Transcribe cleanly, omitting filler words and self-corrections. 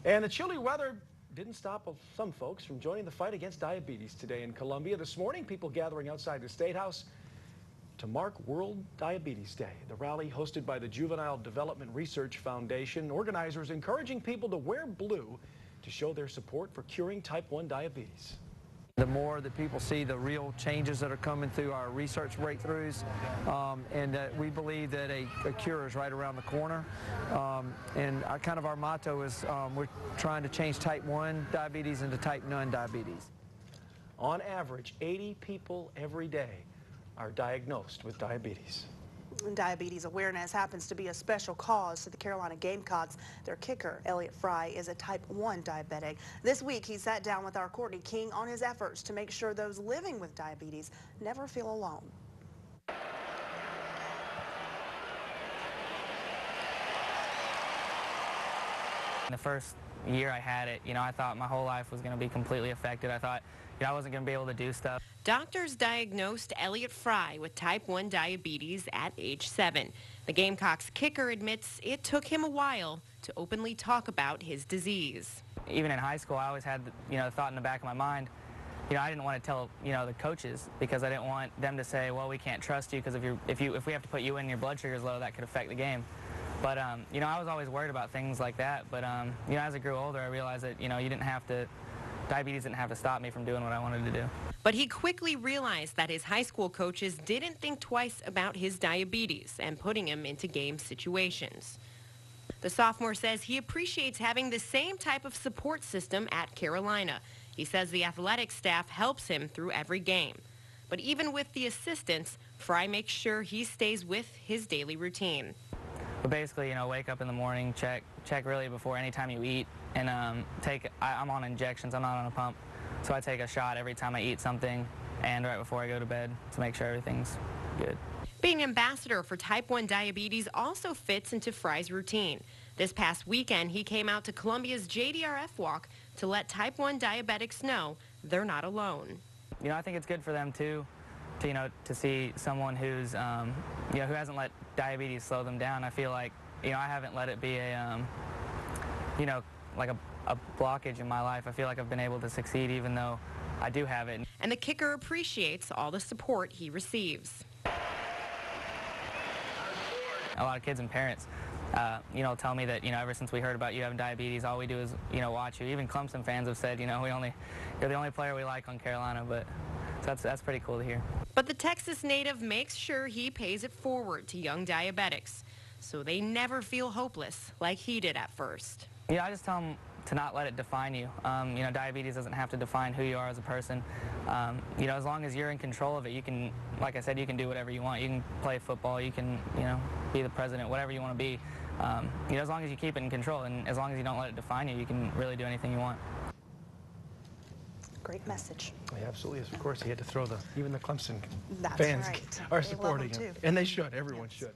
And the chilly weather didn't stop some folks from joining the fight against diabetes today in Columbia. This morning, people gathering outside the State House to mark World Diabetes Day. The rally, hosted by the Juvenile Development Research Foundation, organizers encouraging people to wear blue to show their support for curing type 1 diabetes. The more that people see the real changes that are coming through our research breakthroughs, and we believe that a cure is right around the corner. And our motto is we're trying to change type 1 diabetes into type 9 diabetes. On average, 80 people every day are diagnosed with diabetes. Diabetes awareness happens to be a special cause to the Carolina Gamecocks. Their kicker, Elliott Fry, is a type 1 diabetic. This week, he sat down with our Courtney King on his efforts to make sure those living with diabetes never feel alone. In the first year I had it, I thought my whole life was going to be completely affected. I thought, I wasn't going to be able to do stuff. Doctors diagnosed Elliott Fry with type 1 diabetes at age 7. The Gamecocks kicker admits it took him a while to openly talk about his disease. Even in high school, I always had, the thought in the back of my mind, I didn't want to tell, the coaches, because I didn't want them to say, well, we can't trust you because if we have to put you in, your blood sugar's low, that could affect the game. But, I was always worried about things like that. But, as I grew older, I realized that, diabetes didn't have to stop me from doing what I wanted to do. But he quickly realized that his high school coaches didn't think twice about his diabetes and putting him into game situations. The sophomore says he appreciates having the same type of support system at Carolina. He says the athletic staff helps him through every game. But even with the assistance, Fry makes sure he stays with his daily routine. But basically, wake up in the morning, check really before any time you eat, and I'm on injections, I'm not on a pump, so I take a shot every time I eat something and right before I go to bed to make sure everything's good. Being ambassador for type 1 diabetes also fits into Fry's routine. This past weekend, he came out to Columbia's JDRF WACH to let type 1 diabetics know they're not alone. I think it's good for them too, to see someone who's, who hasn't let diabetes slow them down. I feel like, I haven't let it be a, like a blockage in my life. I feel like I've been able to succeed even though I do have it. And the kicker appreciates all the support he receives. A lot of kids and parents, tell me that, ever since we heard about you having diabetes, all we do is, watch you. Even Clemson fans have said, you're the only player we like on Carolina, but that's pretty cool to hear. But the Texas native makes sure he pays it forward to young diabetics, so they never feel hopeless like he did at first. I just tell them to not let it define you. Diabetes doesn't have to define who you are as a person. As long as you're in control of it, you can, like I said, you can do whatever you want. You can play football, you can, be the president, whatever you want to be. As long as you keep it in control and as long as you don't let it define you, you can really do anything you want. Great message. Yeah, absolutely. Of course, he had to throw even the Clemson That's fans right. are supporting him. Too. And they should. Everyone should.